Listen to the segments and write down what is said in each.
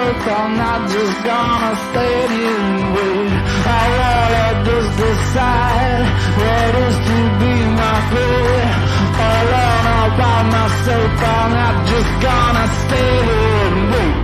myself, I'm not just gonna stand here and wait. I wanna just decide what is to be my fate. Alone all by myself, I'm not just gonna stay here and wait.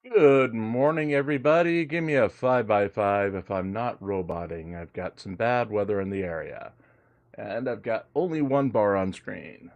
Good morning, everybody. Give me a 5x5 if I'm not roboting. I've got some bad weather in the area, and I've got only one bar on screen.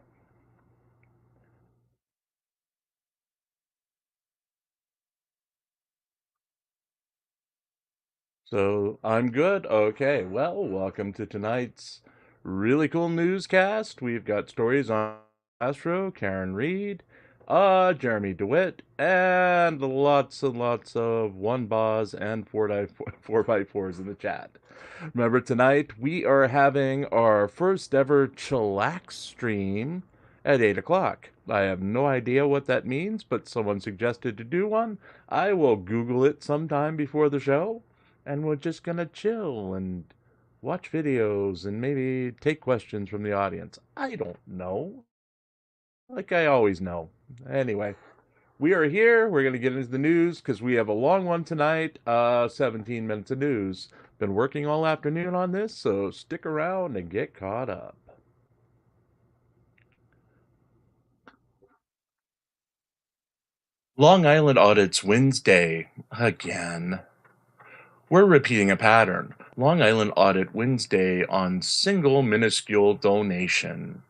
So, I'm good? Okay, well, welcome to tonight's Really Cool Newscast. We've got stories on DeCastro, Karen Reed, Jeremy Dewitte, and lots of 1-bars and 4x4s in the chat. Remember, tonight we are having our first ever chillax stream at 8 o'clock. I have no idea what that means, but someone suggested to do one. I will Google it sometime before the show, and we're just gonna chill and watch videos and maybe take questions from the audience. I don't know. Like I always know. Anyway, we are here. We're going to get into the news because we have a long one tonight. 17 minutes of news. Been working all afternoon on this, so stick around and get caught up. Long Island audits Wednesday again. We're repeating a pattern. Long Island audit Wednesday on single minuscule donation.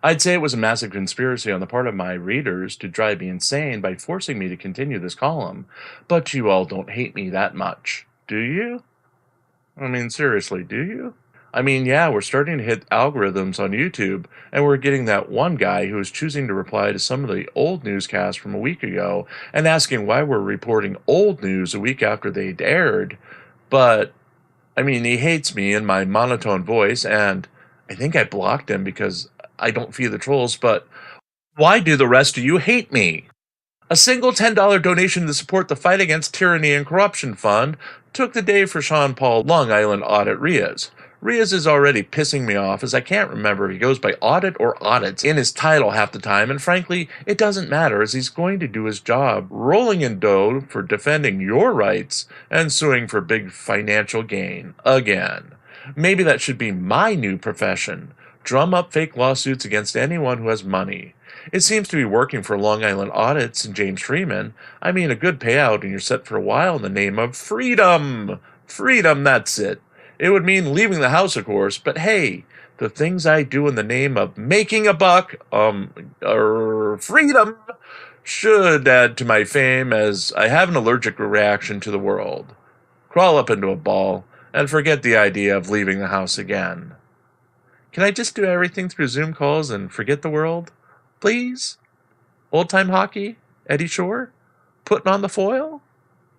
I'd say it was a massive conspiracy on the part of my readers to drive me insane by forcing me to continue this column, but you all don't hate me that much, do you? I mean, seriously, do you? I mean, yeah, we're starting to hit algorithms on YouTube, and we're getting that one guy who is choosing to reply to some of the old newscasts from a week ago and asking why we're reporting old news a week after they'd aired, but, I mean, he hates me and my monotone voice, and I think I blocked him because I don't feed the trolls, but why do the rest of you hate me? A single $10 donation to support the Fight Against Tyranny and Corruption Fund took the day for Sean Paul Long Island Audit Riaz. Riaz is already pissing me off as I can't remember if he goes by audit or audits in his title half the time, and frankly, it doesn't matter as he's going to do his job rolling in dough for defending your rights and suing for big financial gain again. Maybe that should be my new profession. Drum up fake lawsuits against anyone who has money. It seems to be working for Long Island Audits and James Freeman. I mean, a good payout and you're set for a while in the name of freedom. Freedom, that's it. It would mean leaving the house, of course, but hey, the things I do in the name of making a buck, freedom, should add to my fame as I have an allergic reaction to the world. Crawl up into a ball and forget the idea of leaving the house again. Can I just do everything through Zoom calls and forget the world? Please? Old-time hockey? Eddie Shore? Putting on the foil?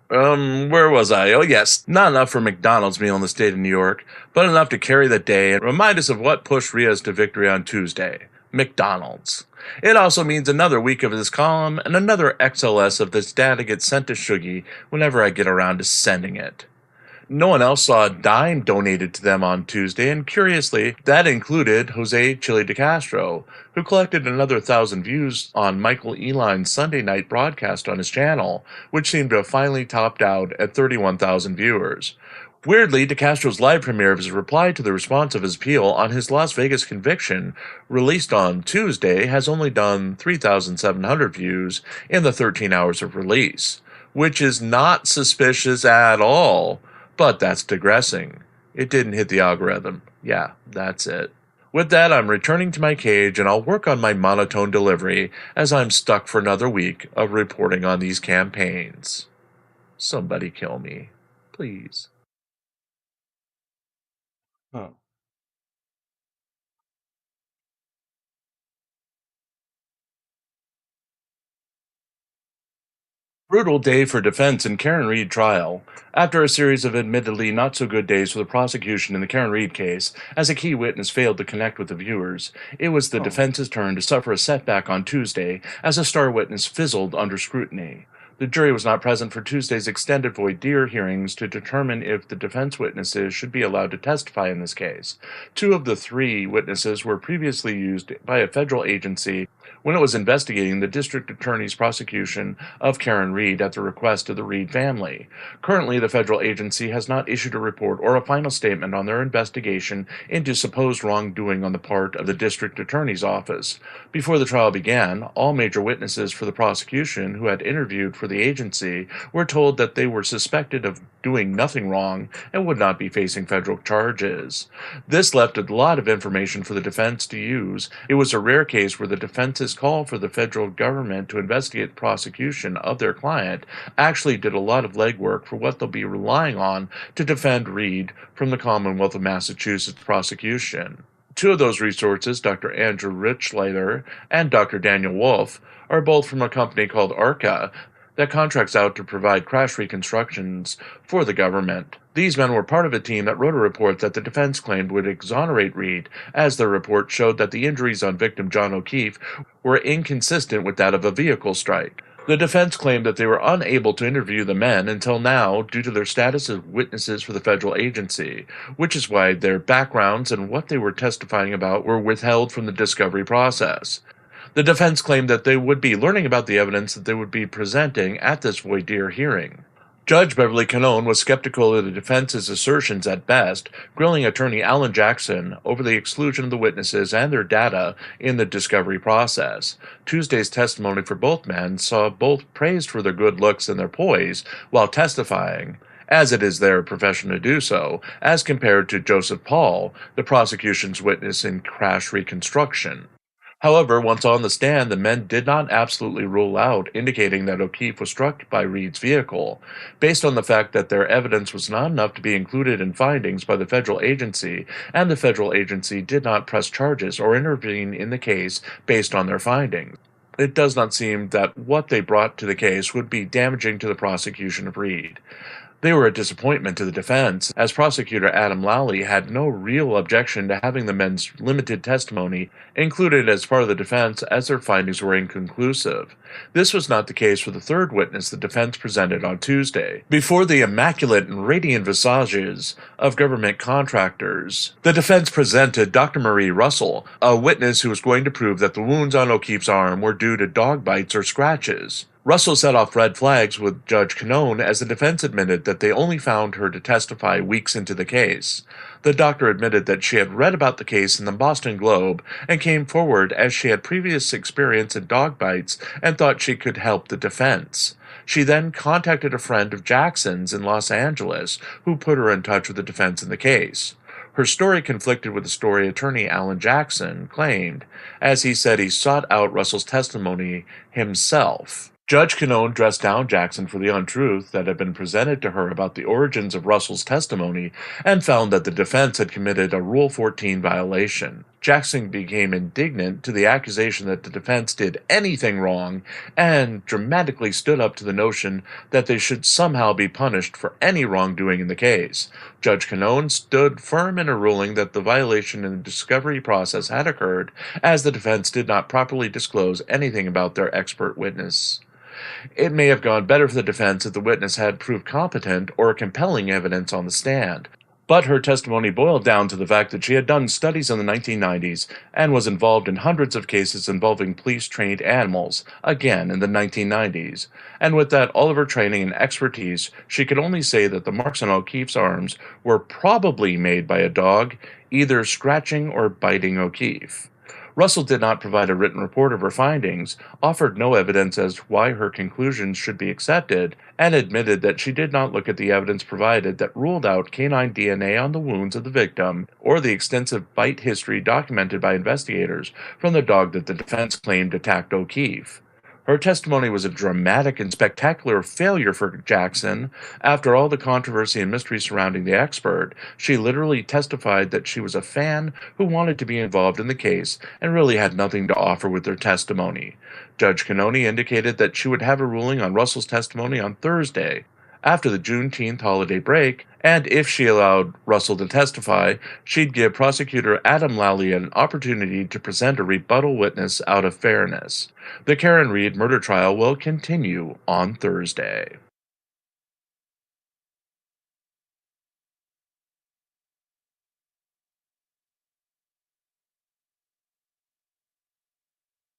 Where was I? Oh, yes. Not enough for a McDonald's meal in the state of New York, but enough to carry the day and remind us of what pushed Riaz to victory on Tuesday. McDonald's. It also means another week of this column and another XLS of this data gets sent to Shuggy whenever I get around to sending it. No one else saw a dime donated to them on Tuesday, and curiously, that included Jose Chili DeCastro, who collected another 1,000 views on Michael Eline's Sunday night broadcast on his channel, which seemed to have finally topped out at 31,000 viewers. Weirdly, DeCastro's live premiere of his reply to the response of his appeal on his Las Vegas conviction, released on Tuesday, has only done 3,700 views in the 13 hours of release, which is not suspicious at all. But that's digressing. It didn't hit the algorithm. Yeah, that's it. With that, I'm returning to my cage and I'll work on my monotone delivery as I'm stuck for another week of reporting on these campaigns. Somebody kill me, please. Huh. Brutal day for defense in Karen Reed trial. After a series of admittedly not so good days for the prosecution in the Karen Reed case, as a key witness failed to connect with the viewers, it was the defense's turn to suffer a setback on Tuesday as a star witness fizzled under scrutiny. The jury was not present for Tuesday's extended voir dire hearings to determine if the defense witnesses should be allowed to testify in this case. Two of the three witnesses were previously used by a federal agency when it was investigating the district attorney's prosecution of Karen Reed at the request of the Reed family. Currently, the federal agency has not issued a report or a final statement on their investigation into supposed wrongdoing on the part of the district attorney's office. Before the trial began, all major witnesses for the prosecution who had interviewed for the agency were told that they were suspected of doing nothing wrong and would not be facing federal charges. This left a lot of information for the defense to use. It was a rare case where the defense's call for the federal government to investigate the prosecution of their client actually did a lot of legwork for what they'll be relying on to defend Reed from the Commonwealth of Massachusetts prosecution. Two of those resources, Dr. Andrew Richleiter and Dr. Daniel Wolf, are both from a company called ARCA that contracts out to provide crash reconstructions for the government. These men were part of a team that wrote a report that the defense claimed would exonerate Reed, as the report showed that the injuries on victim John O'Keefe were inconsistent with that of a vehicle strike. The defense claimed that they were unable to interview the men until now due to their status as witnesses for the federal agency, which is why their backgrounds and what they were testifying about were withheld from the discovery process. The defense claimed that they would be learning about the evidence that they would be presenting at this voir dire hearing. Judge Beverly Canone was skeptical of the defense's assertions at best, grilling attorney Alan Jackson over the exclusion of the witnesses and their data in the discovery process. Tuesday's testimony for both men saw both praised for their good looks and their poise while testifying, as it is their profession to do so, as compared to Joseph Paul, the prosecution's witness in crash reconstruction. However, once on the stand, the men did not absolutely rule out indicating that O'Keefe was struck by Reed's vehicle, based on the fact that their evidence was not enough to be included in findings by the federal agency, and the federal agency did not press charges or intervene in the case based on their findings. It does not seem that what they brought to the case would be damaging to the prosecution of Reed. They were a disappointment to the defense, as prosecutor Adam Lally had no real objection to having the men's limited testimony included as part of the defense, as their findings were inconclusive. This was not the case for the third witness the defense presented on Tuesday. Before the immaculate and radiant visages of government contractors, the defense presented Dr. Marie Russell, a witness who was going to prove that the wounds on O'Keefe's arm were due to dog bites or scratches. Russell set off red flags with Judge Canone as the defense admitted that they only found her to testify weeks into the case. The doctor admitted that she had read about the case in the Boston Globe and came forward as she had previous experience in dog bites and thought she could help the defense. She then contacted a friend of Jackson's in Los Angeles who put her in touch with the defense in the case. Her story conflicted with the story attorney Alan Jackson claimed, as he said he sought out Russell's testimony himself. Judge Canone dressed down Jackson for the untruth that had been presented to her about the origins of Russell's testimony and found that the defense had committed a Rule 14 violation. Jackson became indignant to the accusation that the defense did anything wrong and dramatically stood up to the notion that they should somehow be punished for any wrongdoing in the case. Judge Canone stood firm in a ruling that the violation in the discovery process had occurred, as the defense did not properly disclose anything about their expert witness. It may have gone better for the defense if the witness had proved competent or compelling evidence on the stand, but her testimony boiled down to the fact that she had done studies in the 1990s and was involved in hundreds of cases involving police-trained animals, again in the 1990s, and with that all of her training and expertise, she could only say that the marks on O'Keefe's arms were probably made by a dog, either scratching or biting O'Keefe. Russell did not provide a written report of her findings, offered no evidence as to why her conclusions should be accepted, and admitted that she did not look at the evidence provided that ruled out canine DNA on the wounds of the victim or the extensive bite history documented by investigators from the dog that the defense claimed attacked O'Keefe. Her testimony was a dramatic and spectacular failure for Jackson. After all the controversy and mystery surrounding the expert, she literally testified that she was a fan who wanted to be involved in the case and really had nothing to offer with her testimony. Judge Cannoni indicated that she would have a ruling on Russell's testimony on Thursday, after the Juneteenth holiday break, and if she allowed Russell to testify, she'd give prosecutor Adam Lally an opportunity to present a rebuttal witness out of fairness. The Karen Reed murder trial will continue on Thursday.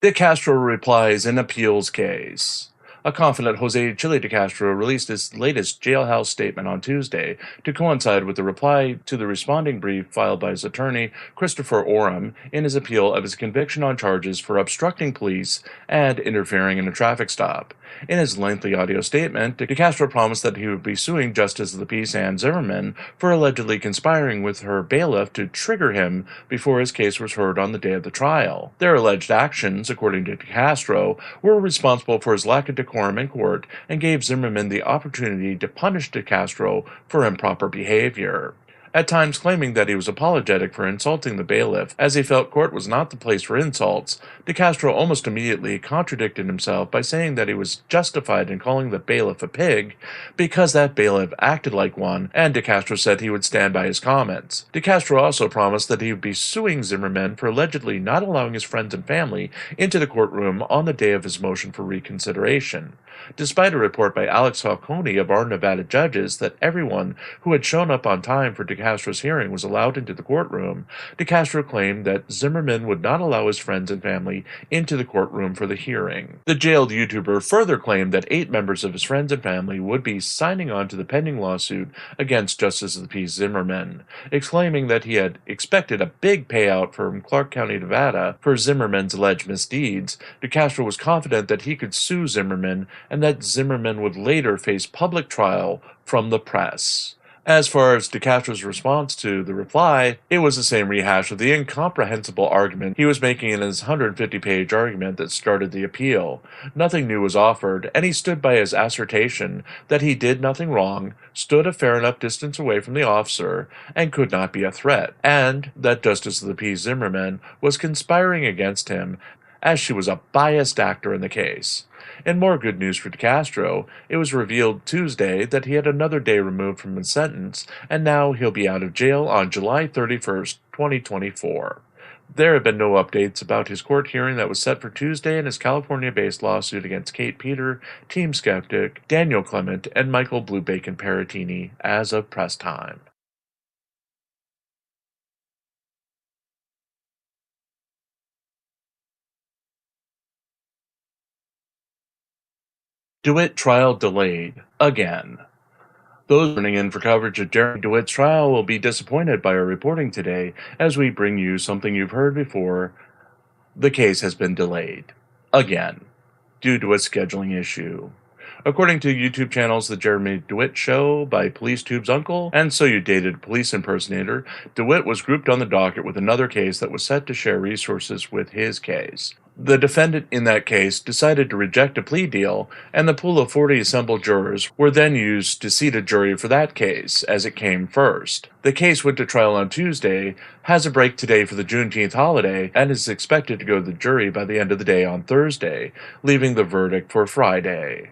DeCastro replies in appeals case. A confident Jose Chile DeCastro released his latest jailhouse statement on Tuesday to coincide with the reply to the responding brief filed by his attorney, Christopher Oram, in his appeal of his conviction on charges for obstructing police and interfering in a traffic stop. In his lengthy audio statement, DeCastro promised that he would be suing Justice of the Peace Ann Zimmerman for allegedly conspiring with her bailiff to trigger him before his case was heard on the day of the trial. Their alleged actions, according to DeCastro, were responsible for his lack of decorum in court and gave Zimmerman the opportunity to punish DeCastro for improper behavior, at times claiming that he was apologetic for insulting the bailiff, as he felt court was not the place for insults. DeCastro almost immediately contradicted himself by saying that he was justified in calling the bailiff a pig because that bailiff acted like one, and DeCastro said he would stand by his comments. DeCastro also promised that he would be suing Zimmerman for allegedly not allowing his friends and family into the courtroom on the day of his motion for reconsideration. Despite a report by Alex Falcone of our Nevada judges that everyone who had shown up on time for DeCastro's hearing was allowed into the courtroom, DeCastro claimed that Zimmerman would not allow his friends and family into the courtroom for the hearing. The jailed YouTuber further claimed that 8 members of his friends and family would be signing on to the pending lawsuit against Justice of the Peace Zimmerman, exclaiming that he had expected a big payout from Clark County, Nevada for Zimmerman's alleged misdeeds. DeCastro was confident that he could sue Zimmerman and that Zimmerman would later face public trial from the press. As far as DeCastro's response to the reply, it was the same rehash of the incomprehensible argument he was making in his 150-page argument that started the appeal. Nothing new was offered, and he stood by his assertion that he did nothing wrong, stood a fair enough distance away from the officer, and could not be a threat, and that Justice of the Peace Zimmerman was conspiring against him as she was a biased actor in the case. In more good news for DeCastro, it was revealed Tuesday that he had another day removed from his sentence, and now he'll be out of jail on July 31st, 2024. There have been no updates about his court hearing that was set for Tuesday in his California-based lawsuit against Kate Peter, Team Skeptic, Daniel Clement, and Michael Blue Bacon Paratini as of press time. Dewitte trial delayed again. Those turning in for coverage of Jeremy Dewitte's trial will be disappointed by our reporting today as we bring you something you've heard before. The case has been delayed again due to a scheduling issue. According to YouTube channels The Jeremy Dewitte Show by PoliceTube's uncle and So You Dated Police Impersonator, Dewitte was grouped on the docket with another case that was set to share resources with his case. The defendant in that case decided to reject a plea deal, and the pool of 40 assembled jurors were then used to seat a jury for that case, as it came first. The case went to trial on Tuesday, has a break today for the Juneteenth holiday, and is expected to go to the jury by the end of the day on Thursday, leaving the verdict for Friday.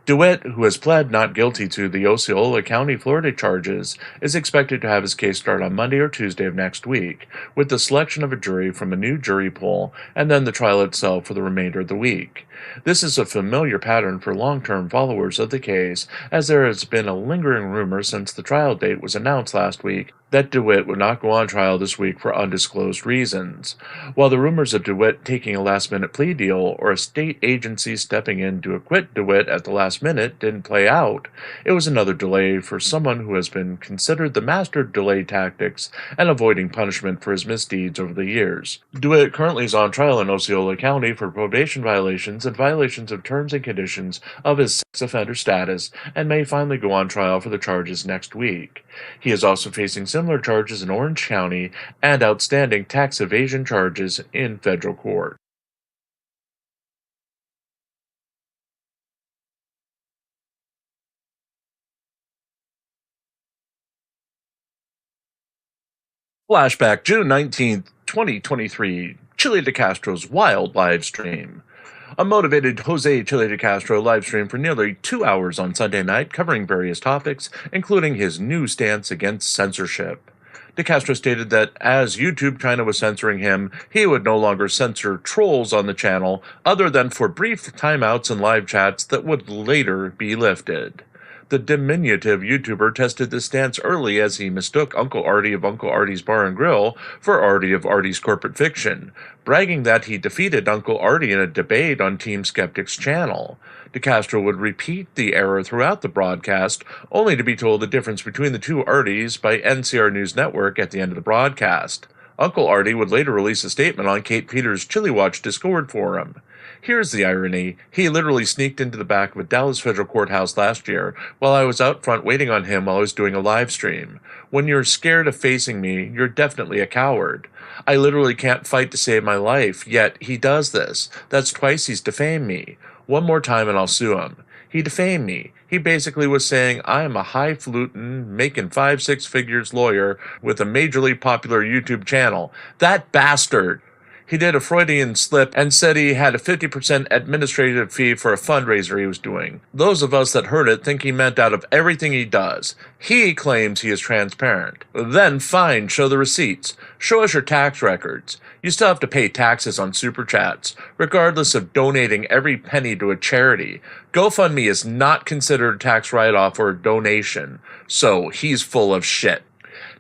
Dewitte, who has pled not guilty to the Osceola County, Florida charges, is expected to have his case start on Monday or Tuesday of next week, with the selection of a jury from a new jury pool and then the trial itself for the remainder of the week. This is a familiar pattern for long-term followers of the case, as there has been a lingering rumor since the trial date was announced last week that Dewitte would not go on trial this week for undisclosed reasons. While the rumors of Dewitte taking a last-minute plea deal or a state agency stepping in to acquit Dewitte at the last minute didn't play out, it was another delay for someone who has been considered the master of delay tactics and avoiding punishment for his misdeeds over the years. Dewitte currently is on trial in Osceola County for probation violations and violations of terms and conditions of his sex offender status and may finally go on trial for the charges next week. He is also facing similar charges in Orange County and outstanding tax evasion charges in federal court. Flashback June 19th, 2023, Chile DeCastro's wild live stream. A motivated Jose Chile DeCastro livestreamed for nearly 2 hours on Sunday night, covering various topics, including his new stance against censorship. DeCastro stated that as YouTube China was censoring him, he would no longer censor trolls on the channel, other than for brief timeouts and live chats that would later be lifted. The diminutive YouTuber tested this stance early as he mistook Uncle Artie of Uncle Artie's Bar and Grill for Artie of Artie's Corporate Fiction, bragging that he defeated Uncle Artie in a debate on Team Skeptic's channel. DeCastro would repeat the error throughout the broadcast, only to be told the difference between the two Arties by NCR News Network at the end of the broadcast. Uncle Artie would later release a statement on Kate Peters' Chili Watch Discord forum. Here's the irony. He literally sneaked into the back of a Dallas federal courthouse last year while I was out front waiting on him while I was doing a live stream. When you're scared of facing me, you're definitely a coward. I literally can't fight to save my life, yet he does this. That's twice he's defamed me. One more time and I'll sue him. He defamed me. He basically was saying I am a highfalutin, making 5-6 figures lawyer with a majorly popular YouTube channel. That bastard! He did a Freudian slip and said he had a 50% administrative fee for a fundraiser he was doing. Those of us that heard it think he meant out of everything he does. He claims he is transparent. Then fine, show the receipts. Show us your tax records. You still have to pay taxes on super chats, regardless of donating every penny to a charity. GoFundMe is not considered a tax write-off or a donation, so he's full of shit.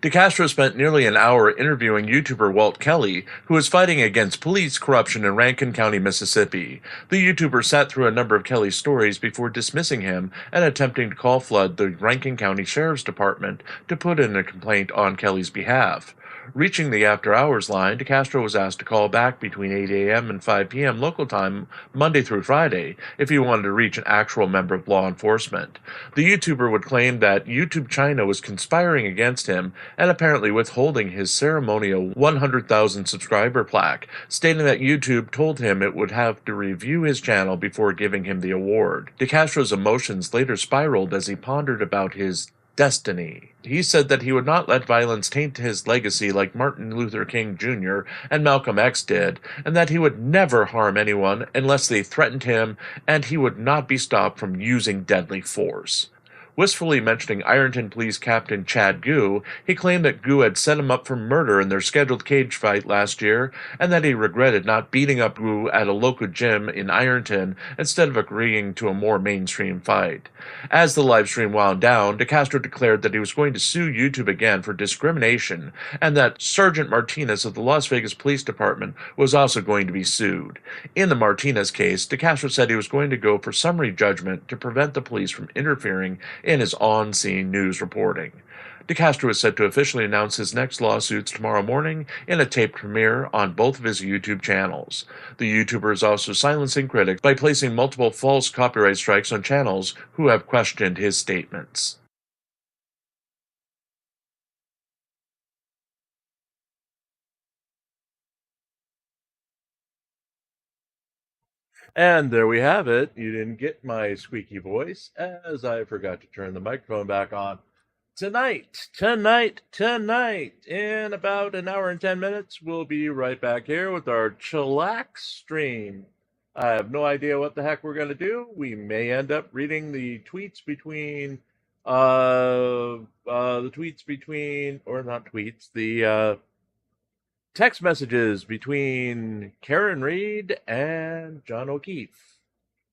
DeCastro spent nearly an hour interviewing YouTuber Walt Kelly, who is fighting against police corruption in Rankin County, Mississippi. The YouTuber sat through a number of Kelly's stories before dismissing him and attempting to call flood the Rankin County Sheriff's Department to put in a complaint on Kelly's behalf. Reaching the after-hours line, DeCastro was asked to call back between 8 a.m. and 5 p.m. local time, Monday through Friday, if he wanted to reach an actual member of law enforcement. The YouTuber would claim that YouTube China was conspiring against him and apparently withholding his ceremonial 100,000 subscriber plaque, stating that YouTube told him it would have to review his channel before giving him the award. DeCastro's emotions later spiraled as he pondered about his destiny. He said that he would not let violence taint his legacy like Martin Luther King Jr. and Malcolm X did, and that he would never harm anyone unless they threatened him, and he would not be stopped from using deadly force. Wistfully mentioning Ironton Police Captain Chad Gu, he claimed that Gu had set him up for murder in their scheduled cage fight last year, and that he regretted not beating up Gu at a local gym in Ironton instead of agreeing to a more mainstream fight. As the livestream wound down, DeCastro declared that he was going to sue YouTube again for discrimination, and that Sergeant Martinez of the Las Vegas Police Department was also going to be sued. In the Martinez case, DeCastro said he was going to go for summary judgment to prevent the police from interfering in his on-scene news reporting. DeCastro is set to officially announce his next lawsuits tomorrow morning in a taped premiere on both of his YouTube channels. The YouTuber is also silencing critics by placing multiple false copyright strikes on channels who have questioned his statements. And there we have it. You didn't get my squeaky voice, as I forgot to turn the microphone back on. Tonight, in about an hour and 10 minutes, we'll be right back here with our chillax stream. I have no idea what the heck we're going to do. We may end up reading the tweets between, the text messages between Karen Reed and John O'Keefe,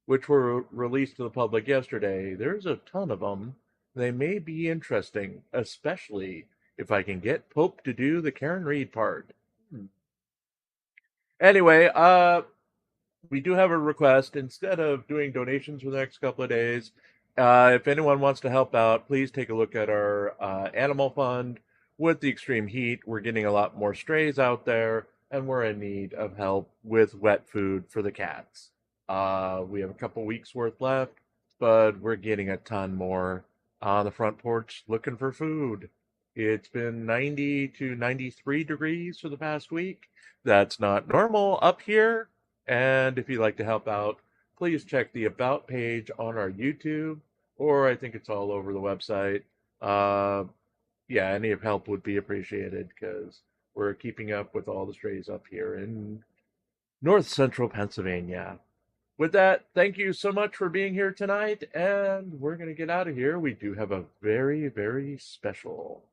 which were released to the public yesterday. There's a ton of them. They may be interesting, especially if I can get Pope to do the Karen Reed part. Anyway, we do have a request. Instead of doing donations for the next couple of days, if anyone wants to help out, please take a look at our animal fund. With the extreme heat, we're getting a lot more strays out there, and we're in need of help with wet food for the cats. We have a couple weeks worth left, but we're getting a ton more on the front porch looking for food. It's been 90 to 93 degrees for the past week. That's not normal up here. And if you'd like to help out, please check the About page on our YouTube, or I think it's all over the website. Yeah, any help would be appreciated because we're keeping up with all the strays up here in north central Pennsylvania. With that, thank you so much for being here tonight, and we're going to get out of here. We do have a very, very special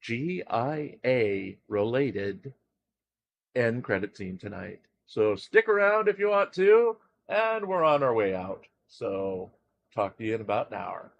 GIA related end credit scene tonight. So stick around if you want to, and we're on our way out. So talk to you in about an hour.